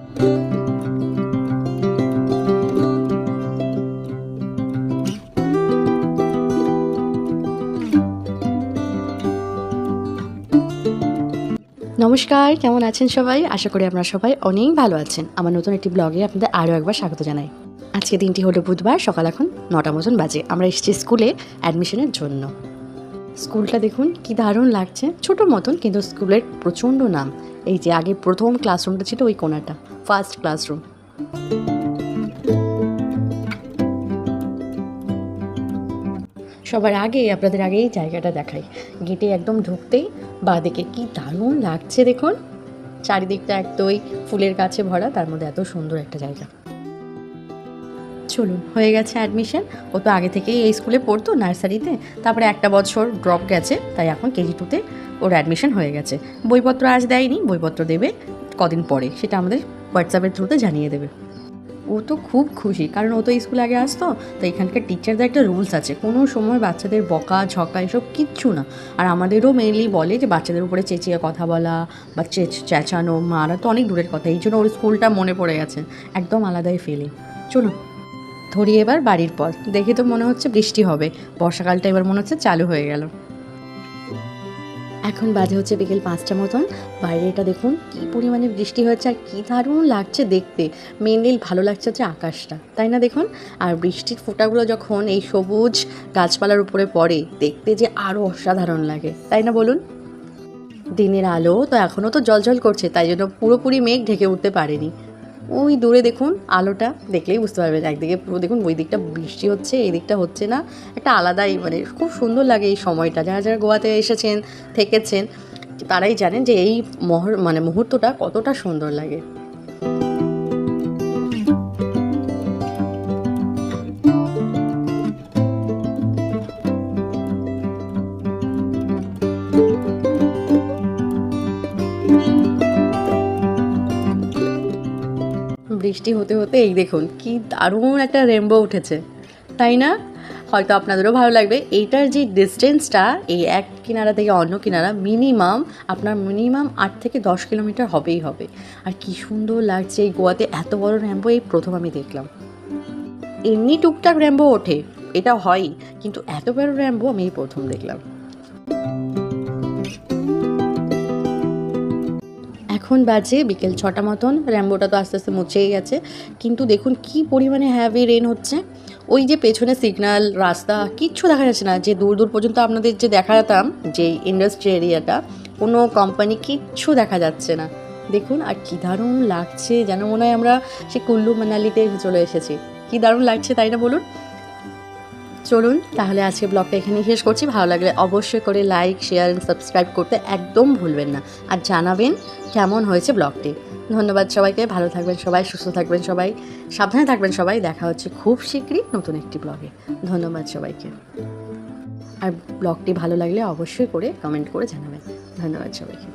নমস্কার, কেমন আছেন সবাই? আশা করি আপনারা সবাই অনেক ভালো আছেন। আমার নতুন একটি ব্লগে আপনাদের আরও একবার স্বাগত জানাই। আজকে দিনটি হলো বুধবার, সকাল এখন 9টা মতন বাজে। আমরা এসেছি স্কুলে অ্যাডমিশনের জন্য। স্কুলটা দেখুন কি দারুণ লাগছে, ছোট মতন কিন্তু স্কুলের প্রচণ্ড নাম। এই যে আগে প্রথম ক্লাসরুমটা ছিল ওই কোণাটা, ফার্স্ট ক্লাসরুম। সবার আগে আপনাদের আগে এই জায়গাটা দেখাই। গেটে একদম ঢুকতেই বাঁদিকে কি দারুণ লাগছে দেখুন, চারিদিকটা একদমই ফুলের গাছে ভরা, তার মধ্যে এত সুন্দর একটা জায়গা। চলুন, হয়ে গেছে অ্যাডমিশন। ও তো আগে থেকেই এই স্কুলে পড়তো নার্সারিতে, তারপরে একটা বছর ড্রপ গেছে, তাই এখন কেজি 2তে ওর অ্যাডমিশন হয়ে গেছে। বইপত্র আজ দেয়নি, বইপত্র দেবে কদিন পরে, সেটা আমাদের হোয়াটসঅ্যাপের থ্রুতে জানিয়ে দেবে। ও তো খুব খুশি, কারণ ও তো স্কুলে আগে আসতো, তো এখানকার টিচারদের একটা রুলস আছে, কোনো সময় বাচ্চাদের বকা ঝকা এসব কিচ্ছু না। আর আমাদেরও মেনলি বলে যে বাচ্চাদের উপরে চেঁচিয়ে কথা বলা বা চেঁচানো মারা তো অনেক দূরের কথা। এই জন্য ওর স্কুলটা মনে পড়ে গেছে, একদম আলাদাই ফিলিং। চলুন ধরি এবার বাড়ির পথ। দেখে তো মনে হচ্ছে বৃষ্টি হবে, বর্ষাকালটা এবার মনে হচ্ছে চালু হয়ে গেল। এখন বাজে হচ্ছে বিকেল 5টা মতন। বাইরেটা দেখুন কী পরিমাণে বৃষ্টি হচ্ছে, আর কী দারুণ লাগছে দেখতে। মেনলি ভালো লাগছে হচ্ছে আকাশটা, তাই না? দেখুন, আর বৃষ্টির ফোঁটাগুলো যখন এই সবুজ গাছপালার উপরে পড়ে, দেখতে যে আরও অসাধারণ লাগে, তাই না বলুন? দিনের আলো তো এখনও তো জ্বলজ্বল করছে, তাই জন্য পুরোপুরি মেঘ ঢেকে উঠতে পারেনি। ওই দূরে দেখুন, আলোটা দেখলেই বুঝতে পারবেন। একদিকে পুরো দেখুন, ওই দিকটা বৃষ্টি হচ্ছে, এই দিকটা হচ্ছে না। একটা আলাদাই খুব সুন্দর লাগে এই সময়টা। যারা যারা গোয়াতে এসেছেন, থেকেছেন, তারাই জানেন যে এই মুহূর্তটা কতটা সুন্দর লাগে। বৃষ্টি হতে হতে এই দেখুন কি দারুণ একটা রেনবো উঠেছে, তাই না? হয়তো আপনাদেরও ভালো লাগবে। এইটার যে ডিস্টেন্সটা এই এক কিনারা থেকে অন্য কিনারা মিনিমাম 8 থেকে 10 কিলোমিটার হবেই হবে। আর কি সুন্দর লাগছে এই গোয়াতে এত বড় রেনবো, এই প্রথম আমি দেখলাম। এমনি টুকটাক রেনবো ওঠে, এটা হয়ই, কিন্তু এত বড় রেনবো আমি এই প্রথম দেখলাম। এখন বাজে বিকেল 6টা মতন। র্যাম্বোটা তো আস্তে আস্তে মুছেই গেছে, কিন্তু দেখুন কি পরিমাণে হ্যাভি রেন হচ্ছে। ওই যে পেছনে সিগন্যাল, রাস্তা কিচ্ছু দেখা যাচ্ছে না। যে দূর দূর পর্যন্ত আপনাদের যে দেখাতাম, যে ইন্ডাস্ট্রি এরিয়াটা, কোনো কোম্পানি কিচ্ছু দেখা যাচ্ছে না। দেখুন, আর কি দারুণ লাগছে, যেন মনে হয় আমরা সে কুল্লু মানালিতে চলে এসেছি। কি দারুণ লাগছে, তাই না বলুন? চলুন তাহলে আজকে ব্লগটা এখানেই শেষ করছি। ভালো লাগলে অবশ্যই করে লাইক, শেয়ার অ্যান্ড সাবস্ক্রাইব করতে একদম ভুলবেন না। আর জানাবেন কেমন হয়েছে ব্লগটি। ধন্যবাদ সবাইকে। ভালো থাকবেন সবাই, সুস্থ থাকবেন সবাই, সাবধানে থাকবেন সবাই। দেখা হচ্ছে খুব শীঘ্রই নতুন একটি ব্লগে। ধন্যবাদ সবাইকে। আর ব্লগটি ভালো লাগলে অবশ্যই করে কমেন্ট করে জানাবেন। ধন্যবাদ সবাইকে।